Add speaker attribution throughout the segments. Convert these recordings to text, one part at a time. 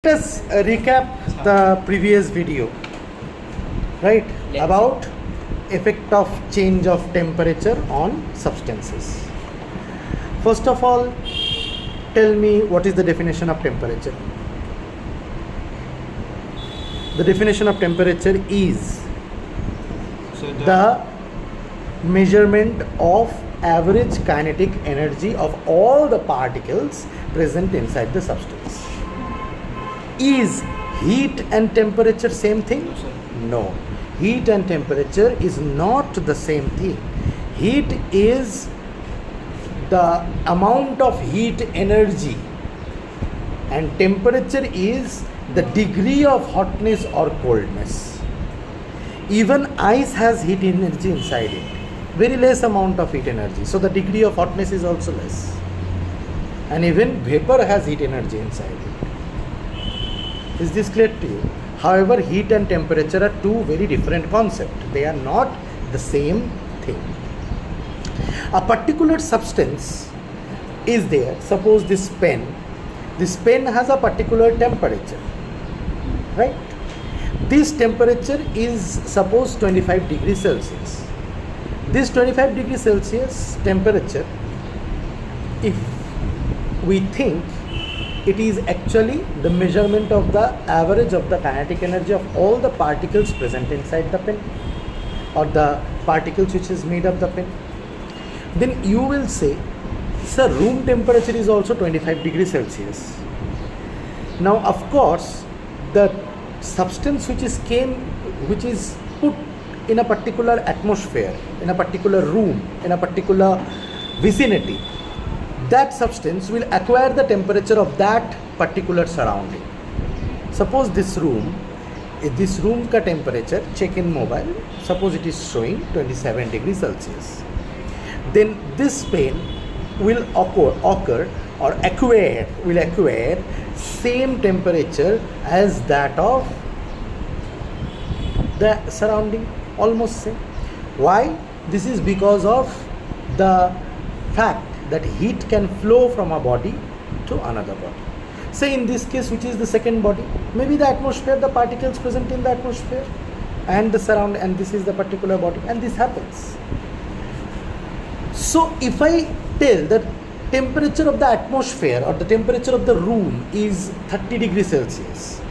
Speaker 1: Let us recap the previous video, right? About effect of change of temperature on substances. First of all, tell me what is the definition of temperature. The definition of temperature is the measurement of average kinetic energy of all the particles present inside the substance. Is heat and temperature same thing? No. Heat and temperature is not the same thing. Heat is the amount of heat energy, and temperature is the degree of hotness or coldness. Even ice has heat energy inside it, very less amount of heat energy, so the degree of hotness is also less. And even vapor has heat energy inside it. Is this clear to you? However, heat and temperature are two very different concepts. They are not the same thing. A particular substance is there. Suppose this pen. This pen has a particular temperature, right? This temperature is suppose 25 degrees Celsius. This 25 degrees Celsius temperature, if we think it is actually the measurement of the average of the kinetic energy of all the particles present inside the pen, or the particles which is made of the pen, then you will say, sir, room temperature is also 25 degrees Celsius. Now, of course, the substance which is put in a particular atmosphere, in a particular room, in a particular vicinity, that substance will acquire the temperature of that particular surrounding. Suppose this room ka temperature, check in mobile, suppose it is showing 27 degrees Celsius. Then this pen will acquire same temperature as that of the surrounding, almost same. Why? This is because of the fact that heat can flow from a body to another body. Say in this case, which is the second body, maybe the atmosphere, the particles present in the atmosphere and the surround, and this is the particular body, and this happens. So if I tell that temperature of the atmosphere or the temperature of the room is 30 degrees Celsius,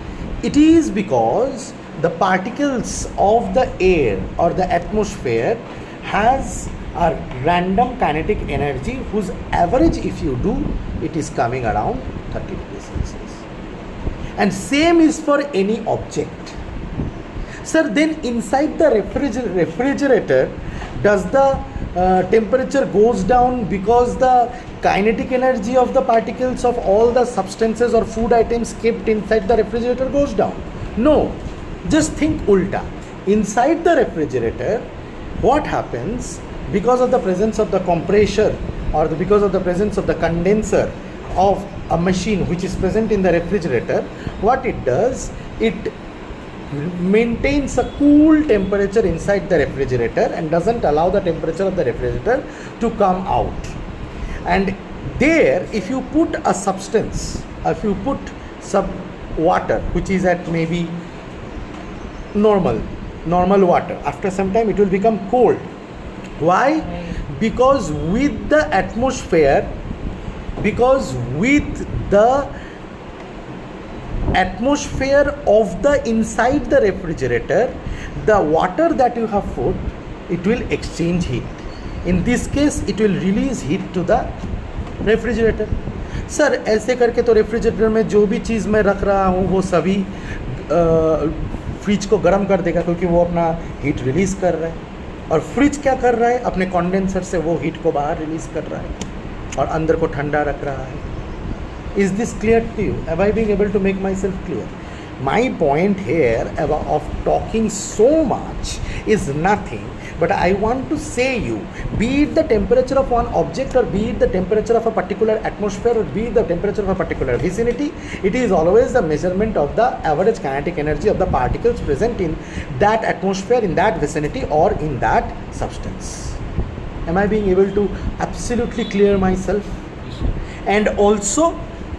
Speaker 1: it is because the particles of the air or the atmosphere has a random kinetic energy whose average, if you do, it is coming around 30 degrees Celsius. And same is for any object. Sir, then inside the refrigerator, does the temperature goes down because the kinetic energy of the particles of all the substances or food items kept inside the refrigerator goes down? No. Just think ulta. Inside the refrigerator, what happens? Because of the presence of the compressor or because of the presence of the condenser of a machine which is present in the refrigerator, what it does, it maintains a cool temperature inside the refrigerator and doesn't allow the temperature of the refrigerator to come out. And there, if you put a substance, if you put some water which is at maybe normal water, after some time it will become cold. Why? Because with the atmosphere of the inside the refrigerator, the water that you have put, it will exchange heat. In this case, it will release heat to the refrigerator. Sir ऐसे करके तो refrigerator में जो भी चीज़ मैं रख रहा हूँ वो सभी फ्रिज को गर्म कर देगा, क्योंकि वो अपना हीट रिलीज़ कर रहा है. और फ्रिज क्या कर रहा है? अपने कंडेंसर से वो हीट को बाहर रिलीज़ कर रहा है और अंदर को ठंडा रख रहा है. Is this clear to you? Am I being able to make myself clear? My point here of talking so much is nothing, but I want to say you, be it the temperature of one object or be it the temperature of a particular atmosphere or be it the temperature of a particular vicinity, it is always the measurement of the average kinetic energy of the particles present in that atmosphere, in that vicinity or in that substance. Am I being able to absolutely clear myself? And also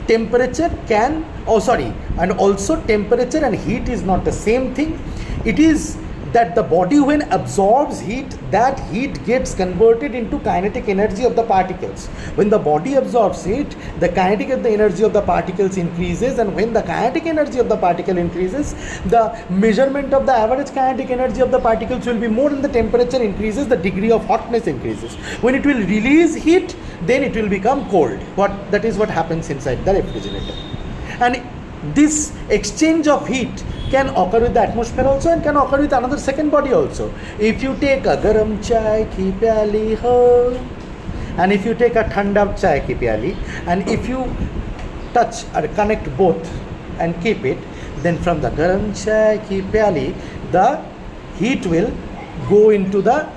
Speaker 1: temperature can, oh sorry, and also temperature and heat is not the same thing. It is that the body when absorbs heat, that heat gets converted into kinetic energy of the particles. When the body absorbs heat, the kinetic energy of the particles increases, and when the kinetic energy of the particle increases, the measurement of the average kinetic energy of the particles will be more, and the temperature increases, the degree of hotness increases. When it will release heat, then it will become cold. That is what happens inside the refrigerator. And this exchange of heat can occur with the atmosphere also, and can occur with another second body also. If you take a garam chai ki pyali ho, and if you take a thanda chai ki pyali, and if you touch or connect both and keep it, then from the garam chai ki pyali, the heat will go into the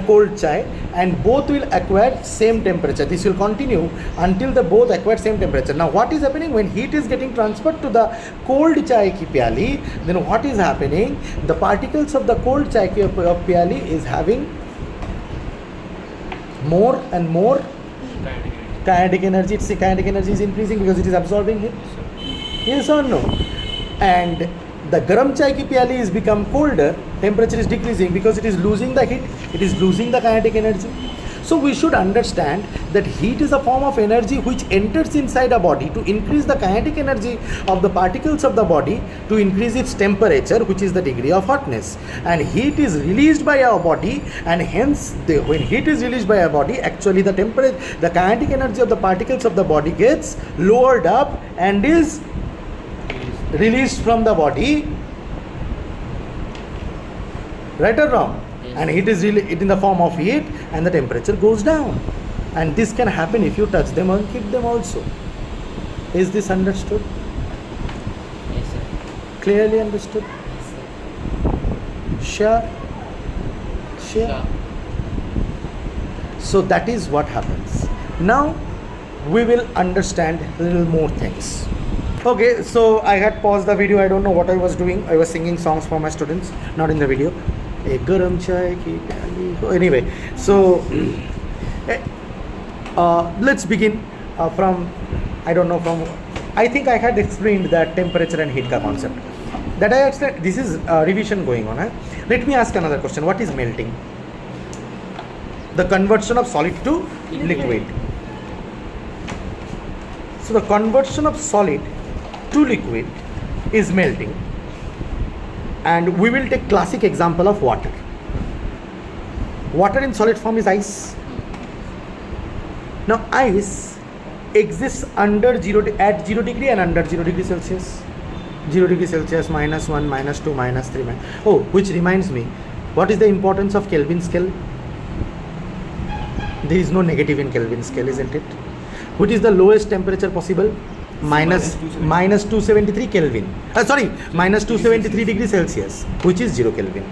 Speaker 1: cold chai, and both will acquire same temperature. This will continue until the both acquire same temperature. Now what is happening when heat is getting transferred to the cold chai ki pyali, then what is happening? The particles of the cold chai ki pyali is having more and more kinetic energy. Its kinetic energy is increasing because it is absorbing heat. Yes or no? And the garam chai ki pyali is become colder, temperature is decreasing because it is losing the heat, it is losing the kinetic energy. So we should understand that heat is a form of energy which enters inside a body to increase the kinetic energy of the particles of the body, to increase its temperature, which is the degree of hotness. And heat is released by our body, and hence when heat is released by our body, actually the kinetic energy of the particles of the body gets lowered up and is released from the body, right or wrong? Yes. And it is really in the form of heat, and the temperature goes down. And this can happen if you touch them or kick them also. Is this understood?
Speaker 2: Yes, sir.
Speaker 1: Clearly understood?
Speaker 2: Yes,
Speaker 1: Sure?
Speaker 2: sir.
Speaker 1: Sure? So that is what happens. Now we will understand a little more things. Okay, so I had paused the video. I don't know what I was doing. I was singing songs for my students, not in the video. Garam chai ki pyali. Anyway, so let's begin from, I don't know, from, I think I had explained that temperature and heat ka concept. That I explained. This is revision going on. Let me ask another question. What is melting? The conversion of solid to liquid. So the conversion of solid to liquid is melting, and we will take classic example of water. Water in solid form is ice. Now ice exists under at 0 degree and under 0 degree Celsius. 0 degree Celsius, -1, -2, -3. Oh, which reminds me, what is the importance of Kelvin scale? There is no negative in Kelvin scale, isn't it? Which is the lowest temperature possible? minus 273 Kelvin. Minus 273 degrees Celsius, which is 0 Kelvin.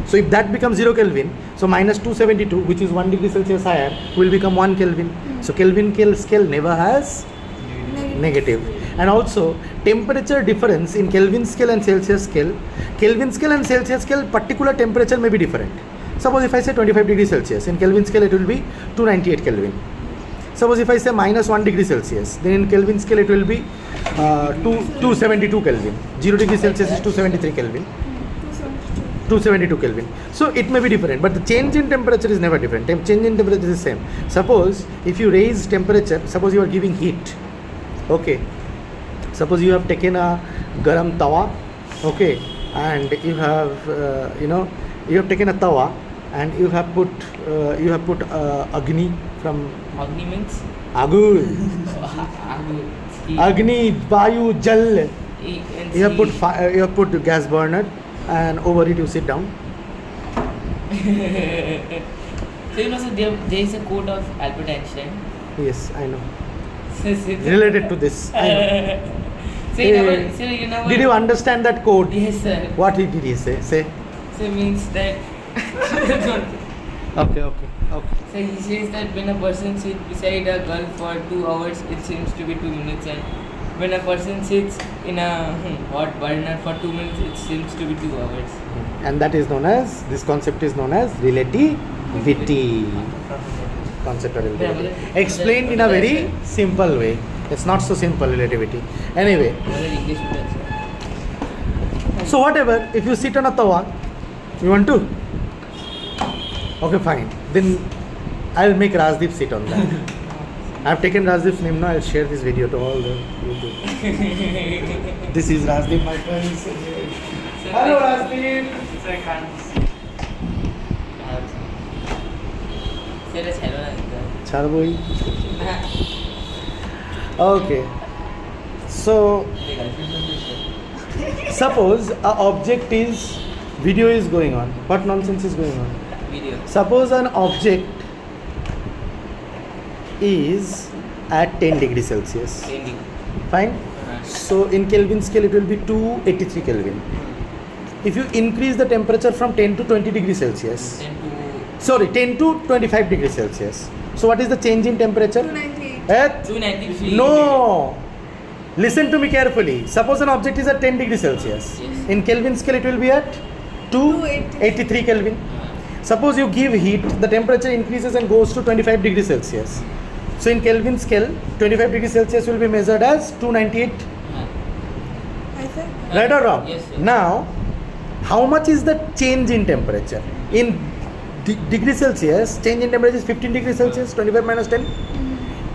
Speaker 1: So if that becomes 0 Kelvin, so minus 272, which is 1 degree Celsius higher, will become 1 Kelvin. So Kelvin scale never has negative. And also temperature difference in Kelvin scale and Celsius scale. Kelvin scale and Celsius scale, particular temperature may be different. Suppose if I say 25 degrees Celsius, in Kelvin scale it will be 298 Kelvin. Suppose if I say -1 degree Celsius, then in Kelvin scale it will be 272 Kelvin. 0 degree Celsius is 273 Kelvin. 272 Kelvin. So it may be different, but the change in temperature is never different. Change in temperature is the same. Suppose if you raise temperature, suppose you are giving heat. Okay. Suppose you have taken a garam tawa. Okay. And you have, you have taken a tawa and you have put Agni from...
Speaker 2: Agni means?
Speaker 1: Agu. Agni, Vayu, Jal. You have put gas burner, and over it you sit down.
Speaker 2: So there is a quote of Albert Einstein.
Speaker 1: Yes, I know. Related to this, I know. Did you understand that quote?
Speaker 2: Yes, sir.
Speaker 1: What did he say? Say.
Speaker 2: So means that.
Speaker 1: Okay.
Speaker 2: So he says that when a person sits beside a girl for 2 hours, it seems to be 2 minutes, and when a person sits in a hot burner for 2 minutes, it seems to be 2 hours.
Speaker 1: And that is known as, this concept is known as relativity. Concept of relativity. Explained in a very simple way. It's not so simple relativity. Anyway,
Speaker 2: Whether English would also.
Speaker 1: so whatever, if you sit on a tawa, you want to? Okay, fine. Then I'll make Rajdeep sit on that. I've taken Rajdeep's name now. I'll share this video to all the YouTube. This is Rajdeep, my friends. Hello, Rajdeep.
Speaker 2: So I can't. Say let's hello.
Speaker 1: Charboi. Okay. So suppose a object is video is going on. What nonsense is going on?
Speaker 2: Video.
Speaker 1: Suppose an object is at 10 degrees Celsius.
Speaker 2: Ending.
Speaker 1: Fine. So in Kelvin scale it will be 283 Kelvin. If you increase the temperature from 10 to 20 degrees Celsius,
Speaker 2: 10 to.
Speaker 1: sorry, 10 to 25 degrees Celsius. So what is the change in temperature?
Speaker 3: 298.
Speaker 1: At
Speaker 2: 293.
Speaker 1: no. Listen to me carefully. Suppose an object is at 10 degrees Celsius.
Speaker 2: Yes.
Speaker 1: In Kelvin scale it will be at 283 Kelvin. Suppose you give heat, the temperature increases and goes to 25 degrees Celsius. So in Kelvin scale, 25 degrees Celsius will be measured as 298.
Speaker 3: I said.
Speaker 1: Right or wrong?
Speaker 2: Yes, sir.
Speaker 1: Now, how much is the change in temperature? In degrees Celsius, change in temperature is 15 degrees Celsius, 25 minus 10.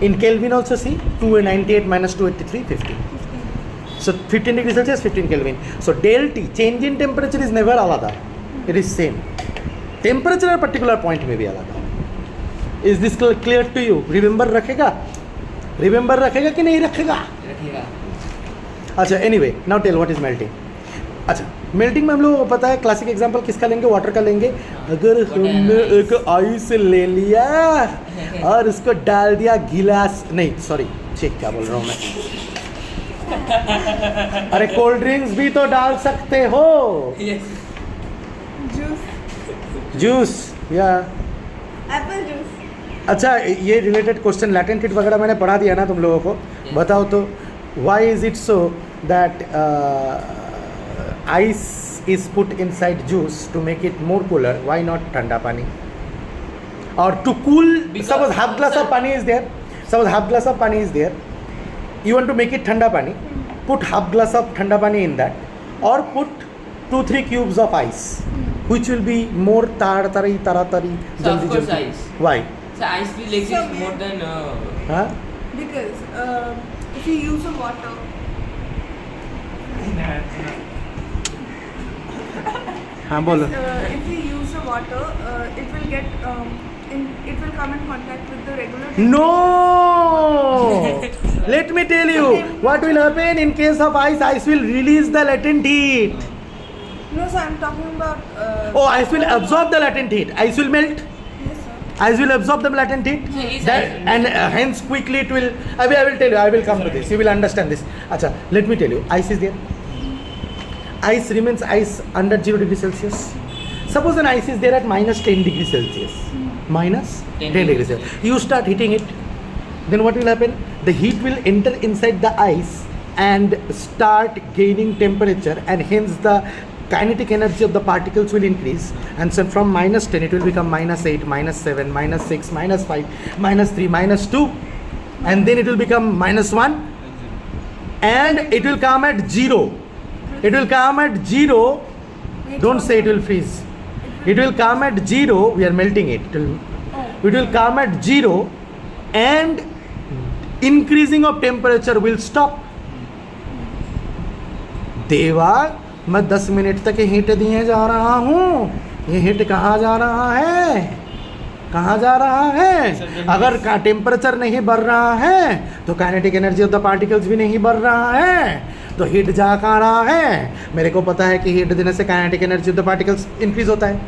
Speaker 1: In Kelvin also see, 298 minus 283, 15. So 15 degrees Celsius, 15 Kelvin. So del T, change in temperature is never alada. It is same. Temperature at a particular point may be alada. Is this clear to you? Remember रखेगा? Remember रखेगा कि नहीं रखेगा?
Speaker 2: रखेगा.
Speaker 1: अच्छा, anyway, now tell what is melting. अच्छा, melting में हम लोग को पता है क्लासिक एग्जांपल किसका लेंगे? वाटर का लेंगे. अगर हमने एक आइस ले लिया और उसको डाल दिया गिलास, नहीं सॉरी, चेक क्या बोल रहा हूँ मैं. अरे कोल्ड ड्रिंक्स भी तो डाल सकते हो.
Speaker 2: Yes.
Speaker 3: Juice.
Speaker 1: जूस या
Speaker 3: Apple juice.
Speaker 1: अच्छा, ये रिलेटेड क्वेश्चन लैटेंट हीट वगैरह मैंने पढ़ा दिया ना तुम लोगों को. बताओ तो why is it so that ice is put inside juice to make it more cooler? Why not ठंडा पानी? और to cool, suppose half glass of pani is there, suppose half glass of pani is there, you want to make it ठंडा पानी, put half glass of ठंडा पानी in that, or put 2-3 cubes of ice, which will be more taratari taratari.
Speaker 2: So of course ice.
Speaker 1: Why?
Speaker 2: So ice will exist more than.
Speaker 1: Huh?
Speaker 3: Because if you use some water,
Speaker 1: हाँ बोलो.
Speaker 3: if you use some water, it will get it will come in contact with the regular.
Speaker 1: No. Let me tell you what will happen in case of ice. Ice will release the latent heat.
Speaker 3: No, sir. I'm talking about.
Speaker 1: Oh, ice will absorb the latent heat. Ice will melt.
Speaker 3: Yes, sir.
Speaker 1: Ice will absorb the latent heat.
Speaker 2: So is
Speaker 1: That,
Speaker 2: ice-
Speaker 1: and hence quickly it will. I will tell you. I will come to this. You will understand this. Acha, let me tell you. Ice is there. Ice remains ice under 0 degrees Celsius. Suppose an ice is there at minus 10 degrees Celsius. Minus 10 degrees Celsius. You start heating it. Then what will happen? The heat will enter inside the ice and start gaining temperature, and hence the kinetic energy of the particles will increase. And so from minus 10 it will become minus 8, minus 7, minus 6, minus 5, minus 3, minus 2, and then it will become minus 1, and it will come at 0. It will come at 0. Don't say it will freeze. It will come at 0. We are melting it. It will come at 0, and increasing of temperature will stop. देवा, मैं 10 minute तक heat दिए जा रहा हूँ. ये heat कहाँ जा रहा है? कहाँ जा रहा है? अगर टेम्परेचर नहीं बढ़ रहा है तो kinetic energy of the particles भी नहीं बढ़ रहा है, तो हीट जा कहाँ रहा है? मेरे को पता है कि हीट देने से kinetic energy of the particles increase होता है,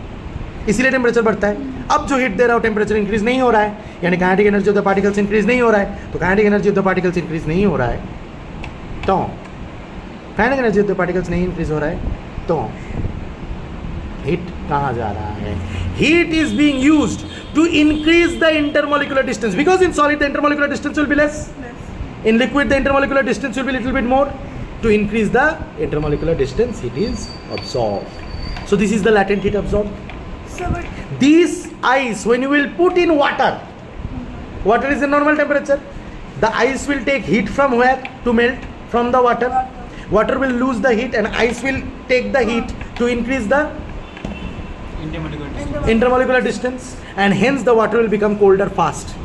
Speaker 1: इसीलिए टेम्परेचर बढ़ता है. अब जो हीट दे रहा हो टेम्परेचर इंक्रीज नहीं हो रहा है, यानी kinetic energy of the particles increase नहीं हो रहा है. तो kinetic energy of the particles increase नहीं हो रहा है तो kinetic energy of the particles नहीं इंक्रीज हो रहा है तो हीट कहाँ जा रहा है? Heat is being used to increase the intermolecular distance, because in solid the intermolecular distance will be less.
Speaker 3: Less.
Speaker 1: In liquid the intermolecular distance will be little bit more. To increase the intermolecular distance it is absorbed. So this is the latent heat absorbed.
Speaker 3: So, but
Speaker 1: This ice when you will put in water, water is the normal temperature. The ice will take heat from where to melt? From the water. Water will lose the heat and ice will take the heat to increase the intermolecular distance, and hence the water will become colder fast.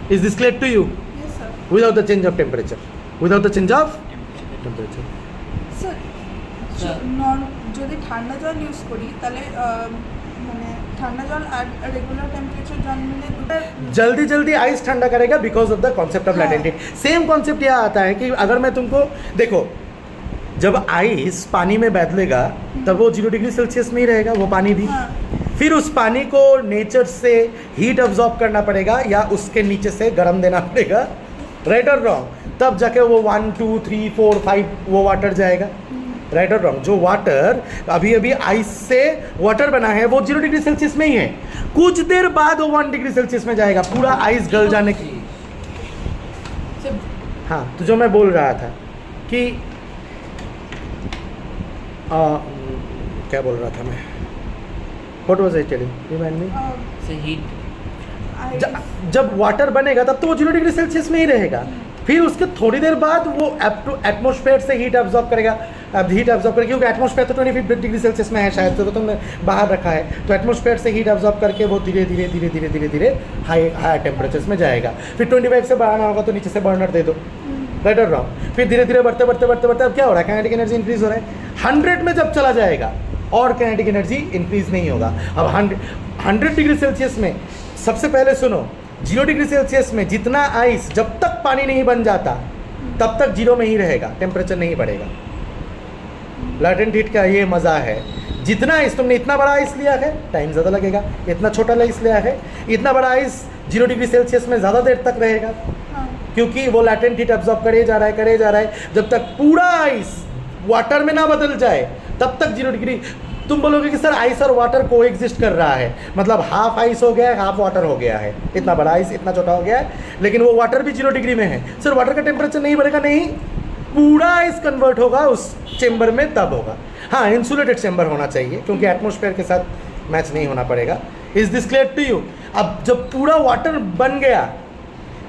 Speaker 1: Is this clear to you?
Speaker 3: Yes, sir.
Speaker 1: Without the change of temperature. Without the change of temperature.
Speaker 3: Sir
Speaker 2: Sir.
Speaker 3: যদি ঠান্ডা জল use করি তাহলে মানে ঠান্ডা জল আর regular temperature জল মিলে দুটো
Speaker 1: जल्दी जल्दी आइस ठंडा करेगा because of the concept of
Speaker 3: हाँ।
Speaker 1: Latent heat. सेम कॉन्सेप्ट यह आता है कि अगर मैं तुमको देखो, जब आइस पानी में बदलेगा तब वो 0 डिग्री सेल्सियस में ही रहेगा वो पानी भी.
Speaker 3: हाँ।
Speaker 1: फिर उस पानी को नेचर से हीट अब्जॉर्ब करना पड़ेगा या उसके नीचे से गर्म देना पड़ेगा, राइट और रॉन्ग. तब जाके वो 1 2 3 4 5 वो वाटर जाएगा, राइट और रॉन्ग. जो वाटर अभी अभी आइस से वाटर बना है वो 0 डिग्री सेल्सियस में ही है. कुछ देर बाद वो 1 डिग्री सेल्सियस में जाएगा पूरा आइस गल जाने की.
Speaker 2: सर
Speaker 1: हाँ, तो जो मैं बोल रहा था कि क्या बोल रहा था मैं, what was I telling, remind me.
Speaker 2: Sir heat
Speaker 1: जब वाटर बनेगा तब तो वो 0 डिग्री सेल्सियस में ही रहेगा. फिर उसके थोड़ी देर बाद वो एटमॉस्फेयर से हीट अब्जॉर्ब करेगा. अब हीट अब्जॉर्ब करेगा क्योंकि एटमॉस्फेयर तो 25 डिग्री सेल्सियस में है शायद, तो तुमने बाहर रखा है, तो एटमॉस्फेयर से हीट अब्जॉर्ब करके वो धीरे धीरे धीरे धीरे धीरे धीरे हाई टेम्परेचर्स में जाएगा. फिर 25 से बढ़ाना होगा तो नीचे से बर्नर दे दो, राइट और रॉन्ग. फिर धीरे धीरे बढ़ते बढ़ते बढ़ते बढ़ते अब क्या हो रहा है, काइनेटिक एनर्जी इंक्रीज हो रहा है. 100 में जब चला जाएगा और काइनेटिक एनर्जी इंक्रीज नहीं होगा. अब 100 डिग्री सेल्सियस में सबसे पहले सुनो, 0 डिग्री सेल्सियस में जितना आइस जब तक पानी नहीं बन जाता तब तक 0 में ही रहेगा, टेम्परेचर नहीं बढ़ेगा. लैटेंट हीट का ये मज़ा है. जितना आइस तुमने इतना बड़ा आइस लिया है टाइम ज़्यादा लगेगा, इतना छोटा आइस लिया है इतना बड़ा आइस 0 डिग्री सेल्सियस में ज़्यादा देर तक रहेगा, क्योंकि वो लैटेंट हीट अब्जॉर्ब करे जा रहा है. जब तक पूरा आइस वाटर में ना बदल जाए तब तक 0 डिग्री. तुम बोलोगे कि सर आइस और वाटर को एग्जिस्ट कर रहा है, मतलब हाफ आइस हो गया है हाफ वाटर हो गया है, इतना बड़ा आइस इतना छोटा हो गया है, लेकिन वो वाटर भी 0 डिग्री में है. सर वाटर का टेम्परेचर नहीं बढ़ेगा, नहीं, पूरा आइस कन्वर्ट होगा उस चेम्बर में तब होगा. हाँ, इंसुलेटेड चेम्बर होना चाहिए क्योंकि एटमॉस्फेयर के साथ मैच नहीं होना पड़ेगा. Is this clear to you? अब जब पूरा वाटर बन गया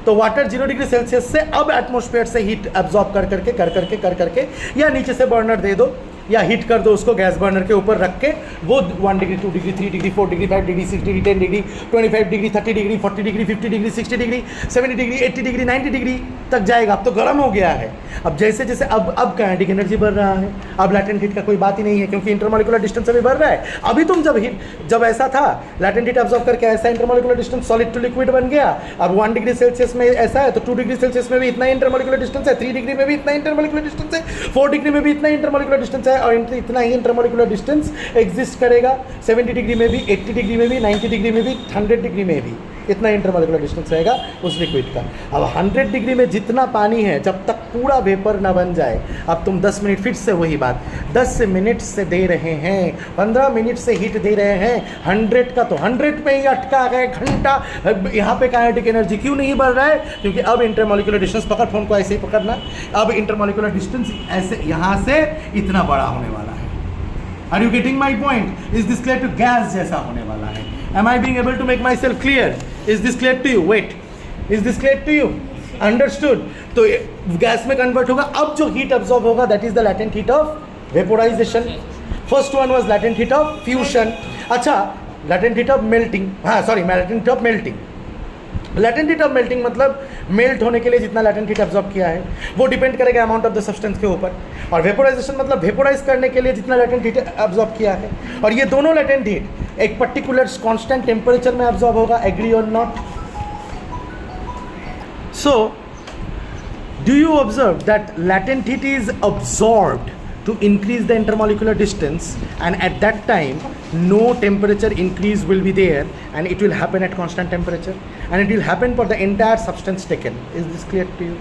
Speaker 1: तो वाटर 0 डिग्री सेल्सियस से अब एटमॉस्फेयर से हीट अब्जॉर्ब कर करके या नीचे से बर्नर दे दो या हीट कर दो उसको गैस बर्नर के ऊपर रख के, वो 1 degree 2 degree 3 degree 4 degree 5 degree 6 degree 10 degree 25 degree 30 degree 40 degree 50 degree 60 degree 70 degree 80 degree 90 degree तक जाएगा. अब तो गर्म हो गया है. अब जैसे जैसे अब काइनेटिक एनर्जी बढ़ रहा है, अब लैटेंट हीट का कोई बात ही नहीं है क्योंकि इंटरमॉलिक्यूलर डिस्टेंस अभी बढ़ रहा है. अभी तुम जब ऐसा था लैटेंट हीट अब्जॉर्ब करके ऐसा intermolecular distance solid to liquid बन गया. अब 1 डिग्री सेल्सियस में ऐसा है तो 2 डिग्री सेल्सियस में भी इतना इंटरमॉलिक्यूलर डिस्टेंस है, 3 डिग्री में भी इतना इंटरमॉलिक्यूलर डिस्टेंस है, 4 डिग्री में भी इतना इंटरमॉलिक्यूलर डिस्टेंस है, और इतना ही इंटरमॉलिक्यूलर डिस्टेंस एग्जिस्ट करेगा 70 डिग्री में भी, 80 डिग्री में भी, 90 डिग्री में भी, 100 डिग्री में भी. इतना इंटरमॉलिक्यूलर डिस्टेंस रहेगा उस लिक्विड का. अब 100 डिग्री में जितना पानी है जब तक पूरा वेपर ना बन जाए, अब तुम 10 मिनट, फिर से वही बात, 10 मिनट से दे रहे हैं, 15 मिनट से हीट दे रहे हैं 100 का, तो 100 पे ही अटका है घंटा. यहाँ पे काइनेटिक एनर्जी क्यों नहीं बढ़ रहा है? क्योंकि अब इंटरमॉलिक्यूलर डिस्टेंस, पकड़ फोन को ऐसे ही पकड़ना, अब इंटरमॉलिक्यूलर डिस्टेंस ऐसे यहाँ से इतना बड़ा होने वाला है. Are you getting my point? Is this clear to? Gas जैसा होने वाला है. Am I being able to make my self clear? Is this clear to you? Wait, is this clear to you? Understood? तो gas में convert होगा. अब जो heat absorb होगा that is the latent heat of vaporisation. First one was latent heat of fusion. अच्छा, latent heat of melting, हाँ sorry, latent heat of melting. Latent heat of melting मतलब melt होने के लिए जितना लैटेंट हीट अब्जॉर्ब किया है वो डिपेंड करेगा अमाउंट ऑफ द सब्सटेंस के ऊपर. और वेपोराइजेशन मतलब वेपोराइज करने के लिए जितना लैटेंट हीट अब्जॉर्ब किया है. और ये दोनों लैटेंट हीट एक पर्टिकुलर कांस्टेंट टेम्परेचर में अब्जॉर्ब होगा. एग्री और not? So do you observe that latent heat is absorbed to increase the intermolecular distance, and at that time no temperature increase will be there and it will happen at constant temperature and it will happen for the entire substance taken. Is this clear to you?